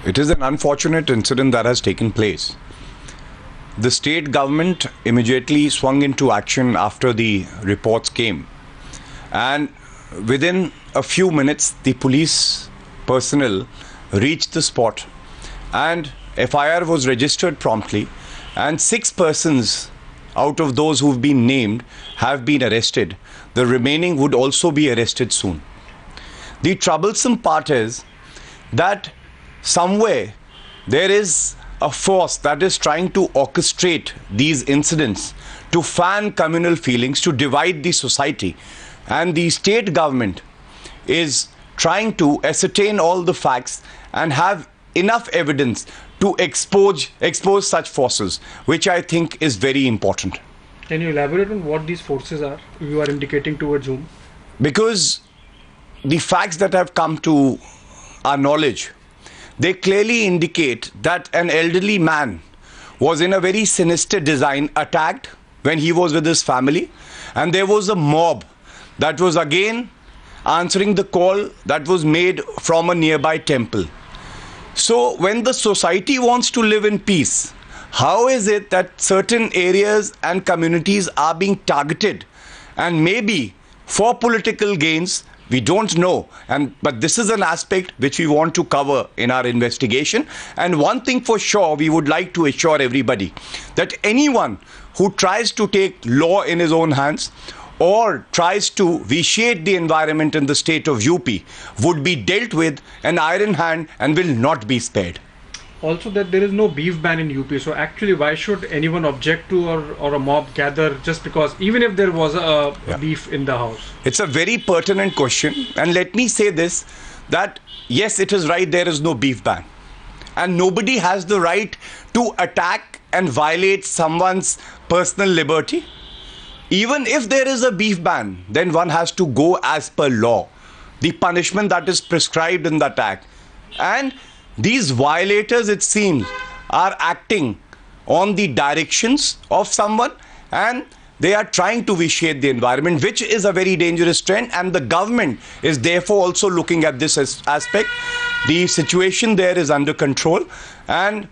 It is an unfortunate incident that has taken place. The state government immediately swung into action after the reports came, and within a few minutes the police personnel reached the spot and FIR was registered promptly, and 6 persons out of those who've been named have been arrested. The remaining would also be arrested soon. The troublesome part is that somewhere there is a force that is trying to orchestrate these incidents to fan communal feelings, to divide the society, and the state government is trying to ascertain all the facts and have enough evidence to expose such forces, which I think is very important. Can you elaborate on what these forces are? You are indicating towards whom? Because the facts that have come to our knowledge, they clearly indicate that an elderly man was in a very sinister design attacked when he was with his family, and there was a mob that was again answering the call that was made from a nearby temple. So when the society wants to live in peace, how is it that certain areas and communities are being targeted, and maybe for political gains? We don't know, but this is an aspect which we want to cover in our investigation. And one thing for sure, we would like to assure everybody that anyone who tries to take law in his own hands or tries to vitiate the environment in the state of UP would be dealt with an iron hand and will not be spared. Also that there is no beef ban in UP, so actually why should anyone object to or a mob gather just because, even if there was a beef in the house? It's a very pertinent question, and let me say this, that yes, it is right, there is no beef ban, and nobody has the right to attack and violate someone's personal liberty. Even if there is a beef ban, then one has to go as per law, the punishment that is prescribed in that act. And these violators, it seems, are acting on the directions of someone, and they are trying to vitiate the environment, which is a very dangerous trend, and the government is therefore also looking at this aspect. The situation there is under control, and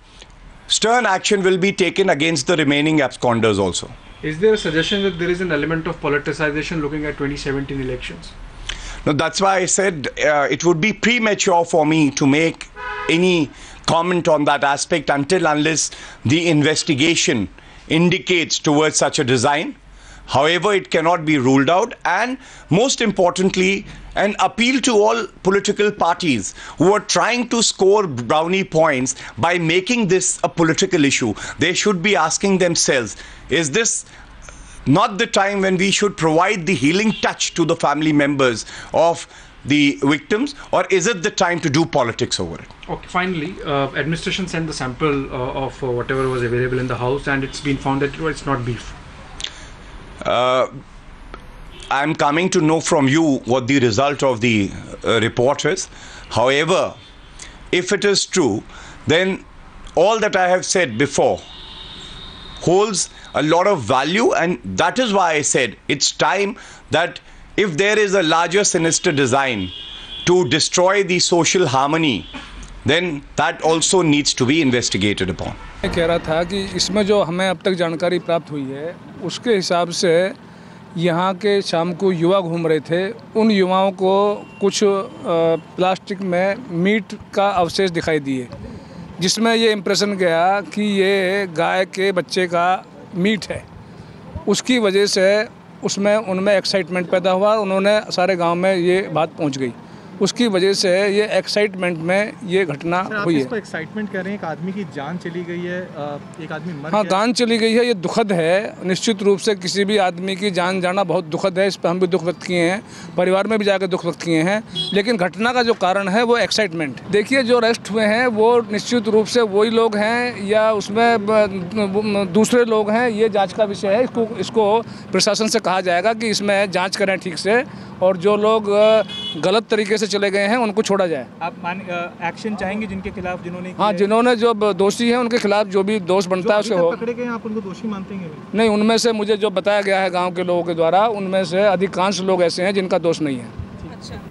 stern action will be taken against the remaining absconders also. Is there a suggestion that there is an element of politicization looking at 2017 elections? No, that's why I said it would be premature for me to make any comment on that aspect unless the investigation indicates towards such a design. However, it cannot be ruled out, and most importantly, an appeal to all political parties who are trying to score brownie points by making this a political issue. They should be asking themselves, is this not the time when we should provide the healing touch to the family members of the victims, or is it the time to do politics over it? Okay, finally, administration sent the sample of whatever was available in the house, and it's been found that it's not beef. I'm coming to know from you what the result of the report is. However, if it is true, then all that I have said before holds a lot of value, and that is why I said it's time that if there is a larger sinister design to destroy the social harmony, then that also needs to be investigated upon. मैं कह रहा था कि इसमें जो हमें अब तक जानकारी प्राप्त हुई है उसके हिसाब से यहाँ के शाम को युवा घूम रहे थे, उन युवाओं को कुछ प्लास्टिक में मीट का अवशेष दिखाई दिए, जिसमें ये इम्प्रेशन गया कि ये गाय के बच्चे का मीट है। उसकी वजह से उसमें उनमें एक्साइटमेंट पैदा हुआ, उन्होंने सारे गांव में ये बात पहुंच गई, उसकी वजह से ये एक्साइटमेंट में ये घटना हुई है। इसको एक्साइटमेंट कर रहे हैं, एक आदमी की जान चली गई है, एक आदमी मर गया। हाँ, जान चली गई है, ये दुखद है। निश्चित रूप से किसी भी आदमी की जान जाना बहुत दुखद है, इस पर हम भी दुख व्यक्त किए हैं, परिवार में भी जाकर दुख व्यक्त किए हैं, लेकिन घटना का जो कारण है वो एक्साइटमेंट। देखिए, जो अरेस्ट हुए हैं वो निश्चित रूप से वही लोग हैं या उसमें दूसरे लोग हैं, ये जाँच का विषय है। इसको प्रशासन से कहा जाएगा कि इसमें जाँच करें ठीक से, और जो लोग गलत तरीके से चले गए हैं उनको छोड़ा जाए। आप एक्शन चाहेंगे जिनके खिलाफ, जिन्होंने हाँ, जिन्होंने जो दोषी हैं उनके खिलाफ जो भी दोष बनता है उसे हो। पकड़े गए आप उनको दोषी मानते हैं? नहीं, उनमें से मुझे जो बताया गया है गांव के लोगों के द्वारा, उनमें से अधिकांश लोग ऐसे हैं जिनका दोष नहीं है।